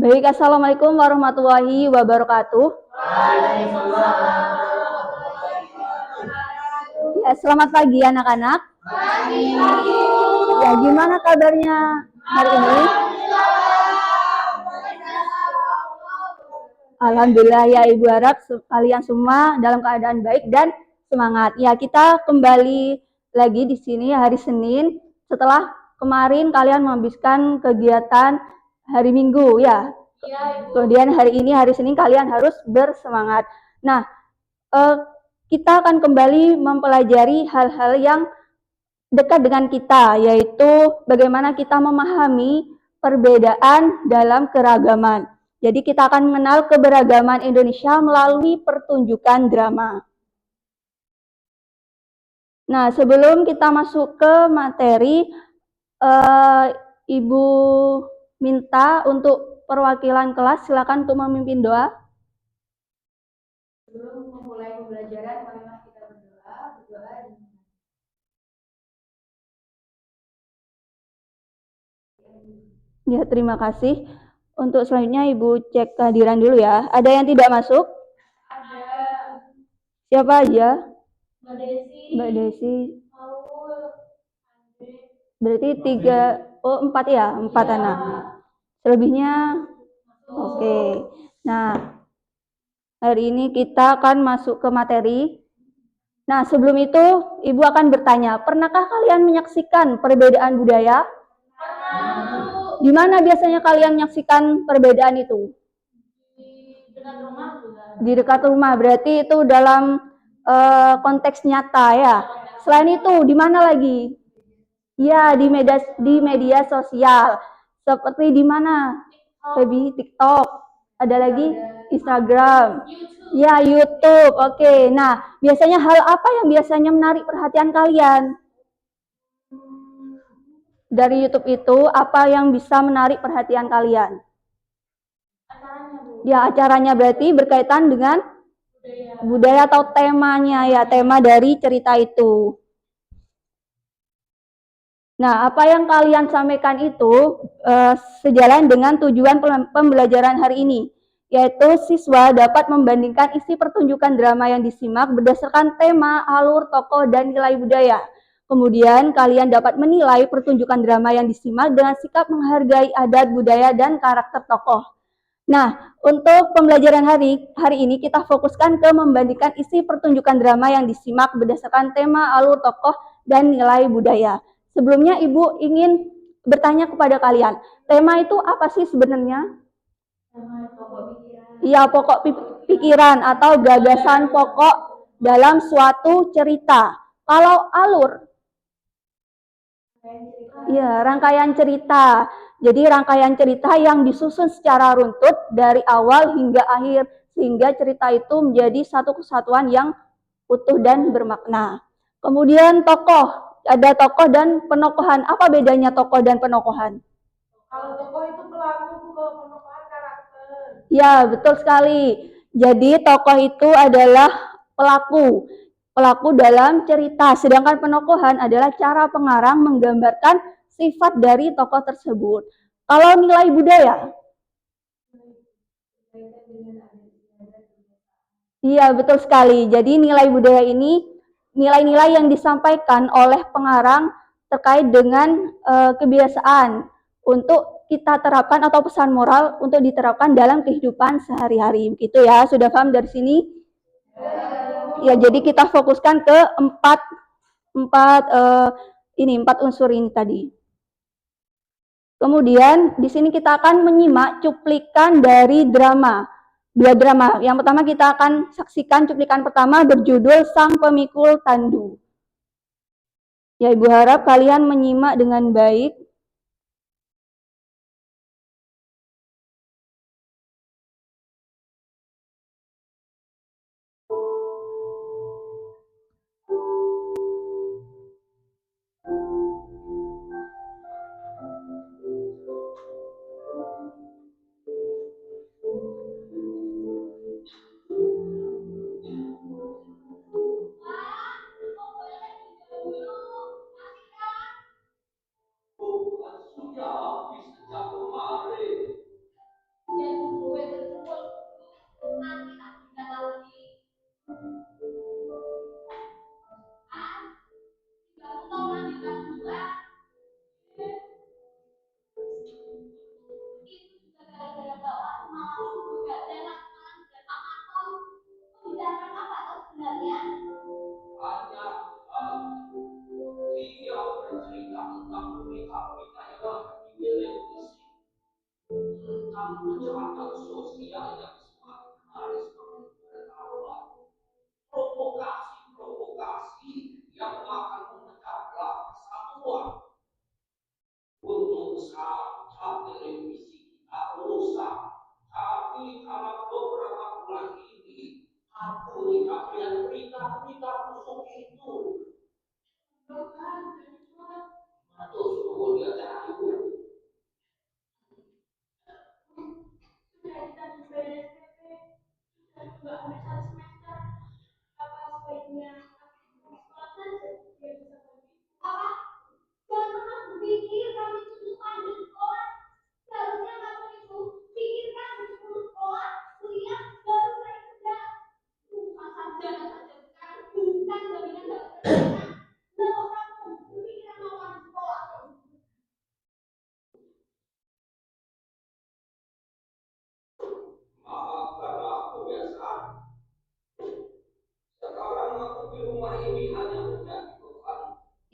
Baik, Assalamualaikum warahmatullahi wabarakatuh. Ya, selamat pagi anak-anak. Ya, gimana kabarnya hari ini? Alhamdulillah ya, Ibu harap kalian semua dalam keadaan baik dan semangat. Ya, kita kembali lagi di sini hari Senin setelah kemarin kalian menghabiskan kegiatan hari Minggu ya. Kemudian hari ini hari Senin kalian harus bersemangat. Nah, kita akan kembali mempelajari hal-hal yang dekat dengan kita, yaitu bagaimana kita memahami perbedaan dalam keragaman. Jadi kita akan mengenal keberagaman Indonesia melalui pertunjukan drama. Nah, sebelum kita masuk ke materi, Ibu minta untuk perwakilan kelas silakan untuk memimpin doa. Sebelum memulai pembelajaran, marilah kita berdoa. Ya, terima kasih. Untuk selanjutnya Ibu cek kehadiran dulu ya. Ada yang tidak masuk? Ada. Siapa aja? Mbak Desi. Berarti 4 ya? 4 anak. Selebihnya? Oke. Nah, hari ini kita akan masuk ke materi. Nah, sebelum itu Ibu akan bertanya, pernahkah kalian menyaksikan perbedaan budaya? Di mana biasanya kalian menyaksikan perbedaan itu? Di dekat rumah juga. Di dekat rumah, berarti itu dalam konteks nyata ya. Selain itu, di mana lagi? Ya, di media sosial. Seperti di mana? Febi, TikTok. Ada lagi? Instagram. Ya, YouTube. Oke. Nah, biasanya hal apa yang biasanya menarik perhatian kalian? Dari YouTube itu, apa yang bisa menarik perhatian kalian? Acaranya, Bu. Ya, acaranya berarti berkaitan dengan budaya atau temanya ya, tema dari cerita itu. Nah, apa yang kalian sampaikan itu sejalan dengan tujuan pembelajaran hari ini, yaitu siswa dapat membandingkan isi pertunjukan drama yang disimak berdasarkan tema, alur, tokoh, dan nilai budaya. Kemudian kalian dapat menilai pertunjukan drama yang disimak dengan sikap menghargai adat, budaya, dan karakter tokoh. Nah, untuk pembelajaran hari ini kita fokuskan ke membandingkan isi pertunjukan drama yang disimak berdasarkan tema, alur, tokoh, dan nilai budaya. Sebelumnya Ibu ingin bertanya kepada kalian, tema itu apa sih sebenarnya? Iya, pokok pikiran atau gagasan pokok dalam suatu cerita. Kalau alur, ya, rangkaian cerita. Jadi rangkaian cerita yang disusun secara runtut dari awal hingga akhir sehingga cerita itu menjadi satu kesatuan yang utuh dan bermakna. Kemudian tokoh, ada tokoh dan penokohan. Apa bedanya tokoh dan penokohan? Kalau tokoh itu pelaku, kalau penokohan karakter. Ya, betul sekali. Jadi tokoh itu adalah pelaku dalam cerita, sedangkan penokohan adalah cara pengarang menggambarkan sifat dari tokoh tersebut. Kalau nilai budaya, iya betul sekali. Jadi nilai budaya ini nilai-nilai yang disampaikan oleh pengarang terkait dengan kebiasaan untuk kita terapkan atau pesan moral untuk diterapkan dalam kehidupan sehari-hari. Begitu ya, sudah paham dari sini? Ya, jadi kita fokuskan ke empat unsur ini tadi. Kemudian di sini kita akan menyimak cuplikan dari drama. Dua drama. Yang pertama kita akan saksikan cuplikan pertama berjudul Sang Pemikul Tandu. Ya, Ibu harap kalian menyimak dengan baik.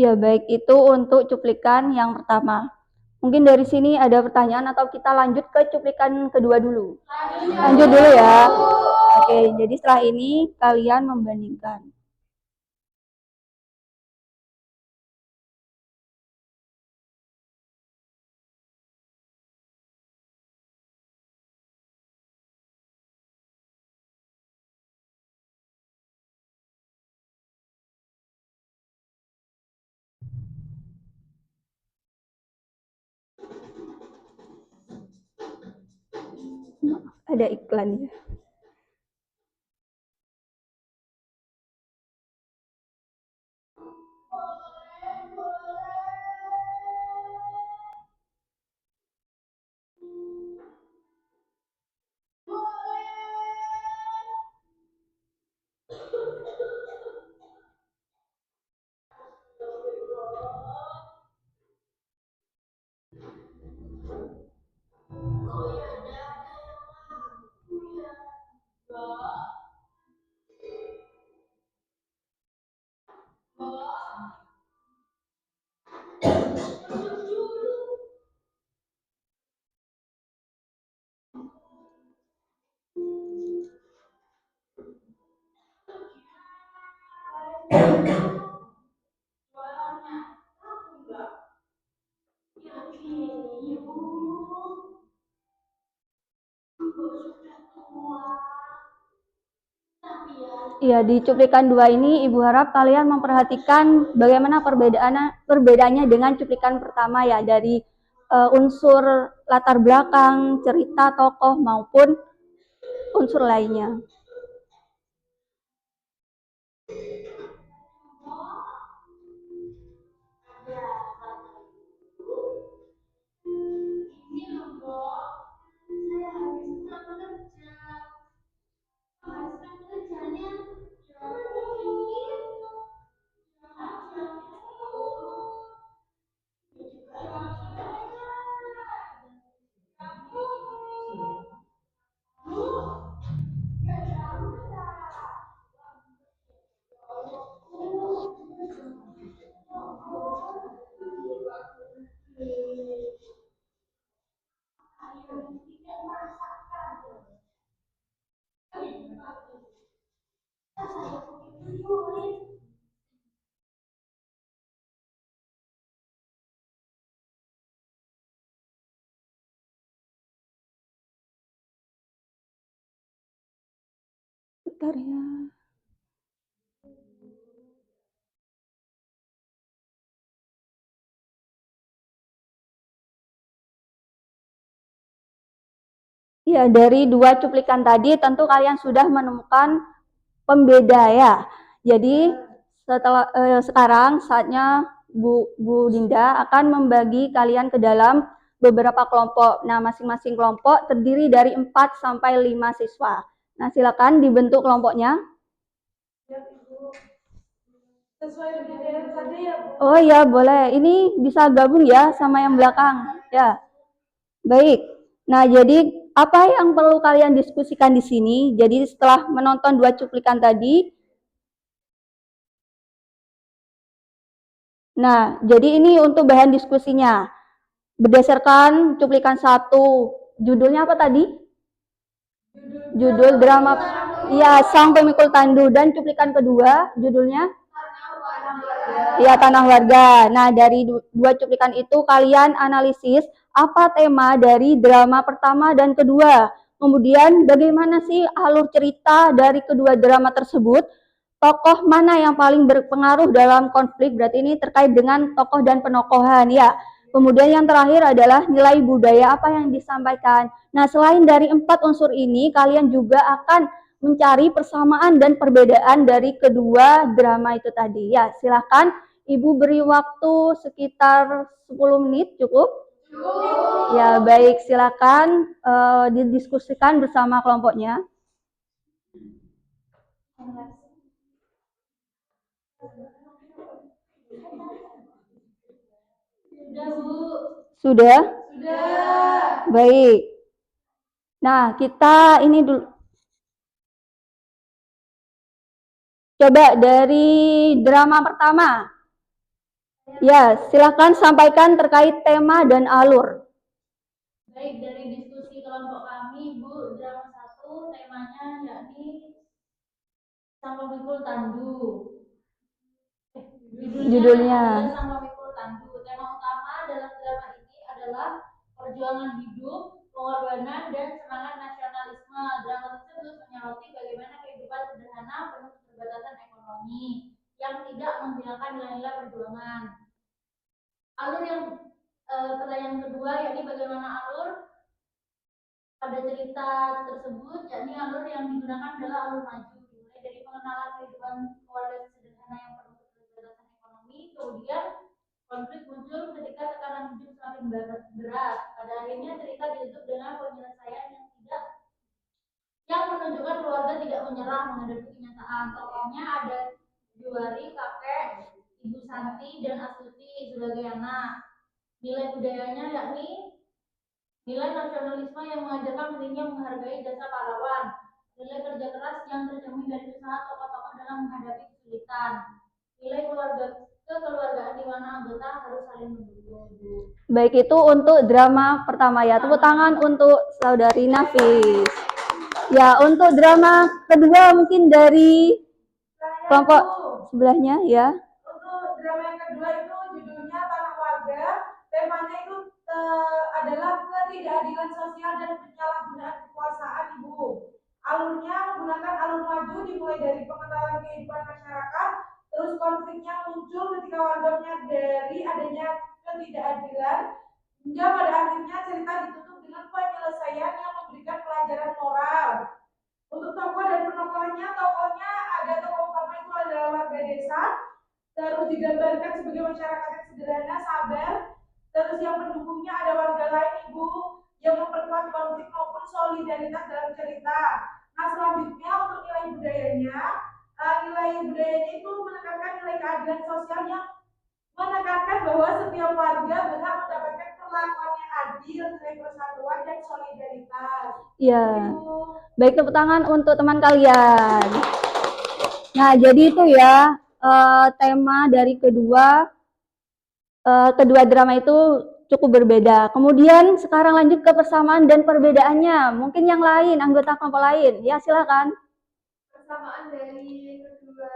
Ya, baik, itu untuk cuplikan yang pertama. Mungkin dari sini ada pertanyaan atau kita lanjut ke cuplikan kedua dulu? Lanjut dulu ya. Oke, jadi setelah ini kalian membandingkan. Ada iklannya. Ya, di cuplikan 2 ini Ibu harap kalian memperhatikan bagaimana perbedaannya dengan cuplikan pertama ya, dari unsur latar belakang, cerita tokoh maupun unsur lainnya. Bentar ya. Ya, dari 2 cuplikan tadi tentu kalian sudah menemukan pembeda ya. Jadi sekarang saatnya Bu Dinda akan membagi kalian ke dalam beberapa kelompok. Nah, masing-masing kelompok terdiri dari 4 sampai 5 siswa. Nah, silakan dibentuk kelompoknya. Oh ya, boleh. Ini bisa gabung ya sama yang belakang. Ya. Baik. Nah, jadi apa yang perlu kalian diskusikan di sini? Jadi setelah menonton 2 cuplikan tadi, nah, jadi ini untuk bahan diskusinya. Berdasarkan cuplikan 1, Judulnya apa tadi? Judul drama, ya, Sang Pemikul Tandu. Dan cuplikan kedua, judulnya? Ya, Tanah Warga. Nah, dari dua cuplikan itu kalian analisis apa tema dari drama pertama dan kedua. Kemudian bagaimana sih alur cerita dari kedua drama tersebut? Tokoh mana yang paling berpengaruh dalam konflik? Berarti ini terkait dengan tokoh dan penokohan, ya. Kemudian yang terakhir adalah nilai budaya apa yang disampaikan. Nah, selain dari 4 unsur ini, kalian juga akan mencari persamaan dan perbedaan dari kedua drama itu tadi. Ya, silakan Ibu beri waktu sekitar 10 menit, cukup? Ya, baik, silakan didiskusikan bersama kelompoknya. Sudah, Bu. Sudah? Sudah. Baik. Nah, kita ini dulu. Coba dari drama pertama. Ya, silakan sampaikan terkait tema dan alur. Baik, dari diskusi kelompok kami, Bu, drama 1 temanya yakni Sang Pemikul Tandu. Judulnya adalah Sang Pemikul Tandu. Tema utama dalam drama ini adalah perjuangan hidup, pengorbanan, dan semangat nasionalisme. Drama tersebut menyoroti bagaimana kehidupan sederhana penuh keterbatasan ekonomi yang tidak menghilangkan nilai-nilai perjuangan. Alur yang pertanyaan kedua yakni bagaimana alur pada cerita tersebut, yakni alur yang digunakan adalah alur maju, mulai dari pengenalan kehidupan keluarga sederhana yang penuh keterbatasan ekonomi, kemudian konflik muncul ketika tekanan hidup semakin berat. Pada akhirnya cerita ditutup dengan penyelesaian yang menunjukkan keluarga tidak menyerah menghadapi kenyataan. Tokohnya ada Juwari, kakek, Ibu Santi, dan Astuti sebagai anak. Nilai budayanya yakni nilai nasionalisme yang mengajarkan pentingnya menghargai jasa pahlawan, nilai kerja keras yang tercermin dari usaha tokoh-tokoh dalam menghadapi kesulitan, nilai kekeluargaan di mana anggota harus saling mendukung. Baik, itu untuk drama pertama ya. Tepuk tangan untuk saudari Nafis. Ya, untuk drama kedua mungkin dari kelompok sebelahnya ya. Untuk drama yang kedua itu judulnya Tanah Warga. Temanya itu adalah ketidakadilan sosial dan penyalahgunaan kekuasaan, Ibu. Alurnya menggunakan alur maju dimulai dari pengenalan kehidupan masyarakat, terus konfliknya muncul ketika warga menyadari adanya ketidakadilan, hingga pada akhirnya cerita ditutup dengan penyelesaian yang memberikan pelajaran moral. Untuk tokoh dan penokohnya ada tokoh utama itu adalah warga desa, terus digambarkan sebagai masyarakat yang sederhana, sabar. Terus yang pendukungnya ada warga lain, Ibu, yang memperkuat konflik maupun solidaritas dalam cerita. Nah, selanjutnya untuk nilai budayanya itu menekankan nilai keadilan sosial yang menekankan bahwa setiap warga berhak mendapatkan perlakuan yang adil, nilai persatuan dan solidaritas. Iya. Baik, tepuk tangan untuk teman kalian. Nah, jadi itu ya tema dari kedua drama itu cukup berbeda. Kemudian sekarang lanjut ke persamaan dan perbedaannya. Mungkin yang lain, anggota kelompok lain. Ya, silakan. Persamaan dari kedua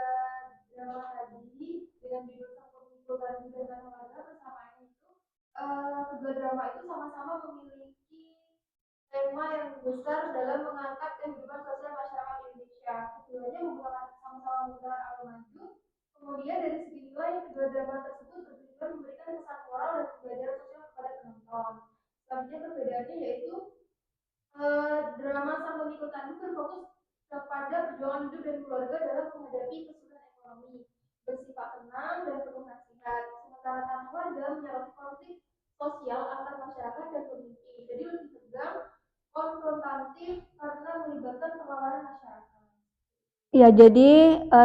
drama tadi dengan judul Sang Pemikul Tandu dan Tanah Warga, persamaannya itu kedua drama itu sama-sama memiliki tema yang besar dalam mengangkat kehidupan sosial masyarakat Indonesia. Keduanya sama-sama menggunakan alur maju. Kemudian dari segi nilai, kedua drama tersebut bertujuan memberikan pesan moral dan pembelajaran sosial kepada penonton. Selanjutnya perbedaannya yaitu drama Sang Pemikul Tandu berfokus kepada perjuangan hidup dan keluarga dalam menghadapi kesulitan ekonomi, bersifat tenang dan penuh nasihat. Sementara Tanah Warga menyoroti konflik sosial antar masyarakat dan pemimpin. Jadi lebih tegang, konfrontatif karena melibatkan perlawanan masyarakat. Ya, jadi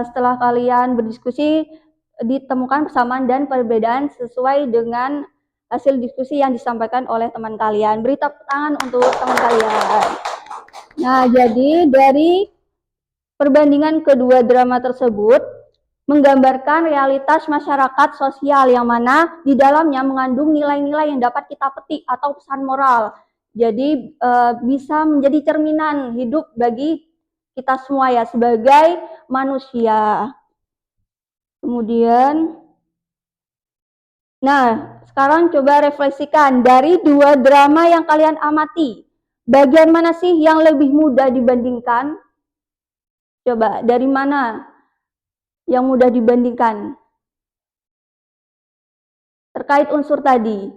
setelah kalian berdiskusi ditemukan persamaan dan perbedaan sesuai dengan hasil diskusi yang disampaikan oleh teman kalian. Beri tepuk tangan untuk teman kalian. Nah, jadi dari perbandingan kedua drama tersebut menggambarkan realitas masyarakat sosial yang mana di dalamnya mengandung nilai-nilai yang dapat kita petik atau pesan moral. Jadi bisa menjadi cerminan hidup bagi kita semua ya sebagai manusia. Kemudian, nah sekarang coba refleksikan dari 2 drama yang kalian amati. Bagian mana sih yang lebih mudah dibandingkan? Coba dari mana yang mudah dibandingkan? Terkait unsur tadi.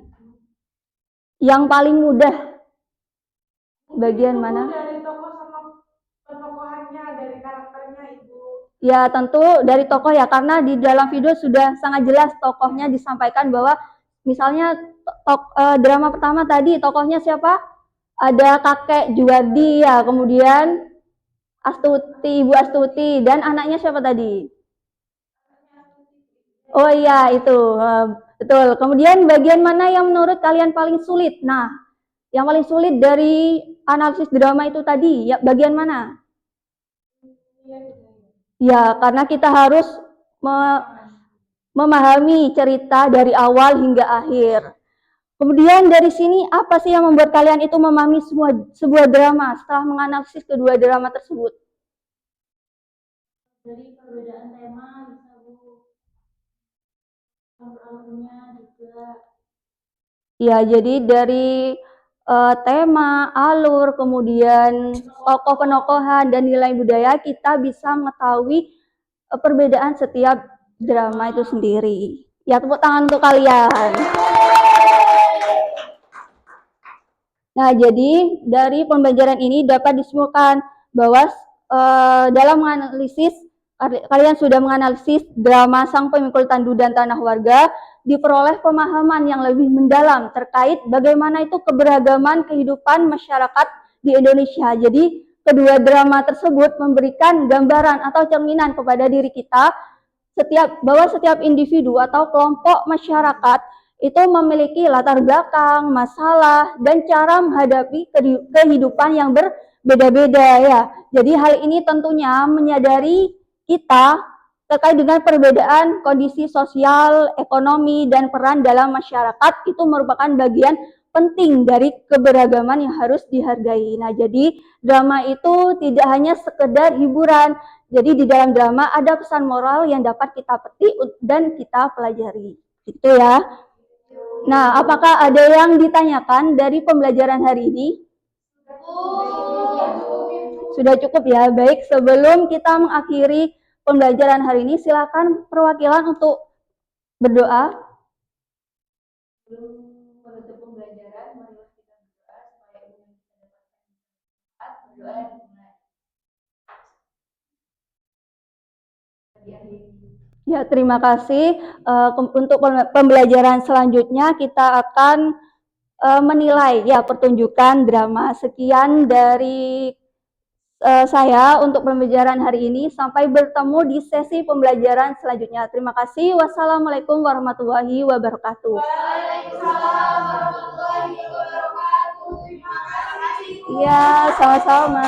Yang paling mudah bagian Itu, Bu, mana? dari tokoh sama penokohannya, dari karakternya, Ibu. Ya tentu dari tokoh ya, karena di dalam video sudah sangat jelas tokohnya disampaikan bahwa misalnya drama pertama tadi tokohnya siapa? Ada kakek Juwardi ya, kemudian Astuti, Ibu Astuti, dan anaknya siapa tadi? Oh iya itu, betul. Kemudian bagian mana yang menurut kalian paling sulit? Nah, yang paling sulit dari analisis drama itu tadi, ya bagian mana? Ya, karena kita harus memahami cerita dari awal hingga akhir. Kemudian dari sini apa sih yang membuat kalian itu memahami sebuah drama setelah menganalisis kedua drama tersebut? Dari perbedaan tema bisa, Bu. Alurnya juga. Ya, jadi dari tema, alur, kemudian tokoh penokohan dan nilai budaya kita bisa mengetahui perbedaan setiap drama itu sendiri. Ya, tepuk tangan untuk kalian. Nah, jadi dari pembelajaran ini dapat disimpulkan bahwa dalam menganalisis, kalian sudah menganalisis drama Sang Pemikul Tandu dan Tanah Warga, diperoleh pemahaman yang lebih mendalam terkait bagaimana itu keberagaman kehidupan masyarakat di Indonesia. Jadi, kedua drama tersebut memberikan gambaran atau cerminan kepada diri kita bahwa setiap individu atau kelompok masyarakat itu memiliki latar belakang, masalah, dan cara menghadapi kehidupan yang berbeda-beda ya. Jadi hal ini tentunya menyadari kita terkait dengan perbedaan kondisi sosial, ekonomi, dan peran dalam masyarakat itu merupakan bagian penting dari keberagaman yang harus dihargai. Nah, jadi drama itu tidak hanya sekedar hiburan, jadi di dalam drama ada pesan moral yang dapat kita petik dan kita pelajari. Gitu ya. Nah, apakah ada yang ditanyakan dari pembelajaran hari ini? Sudah cukup ya. Baik, sebelum kita mengakhiri pembelajaran hari ini, silakan perwakilan untuk berdoa. Sebelum menutup pembelajaran, marilah kita berdoa supaya ilmu kita dapat berdoa dimulai. Ya, terima kasih. Untuk pembelajaran selanjutnya kita akan menilai ya pertunjukan drama. Sekian dari saya untuk pembelajaran hari ini. Sampai bertemu di sesi pembelajaran selanjutnya. Terima kasih. Wassalamualaikum warahmatullahi wabarakatuh. Waalaikumsalam warahmatullahi wabarakatuh. Terima kasih, Bu. Iya, sama-sama.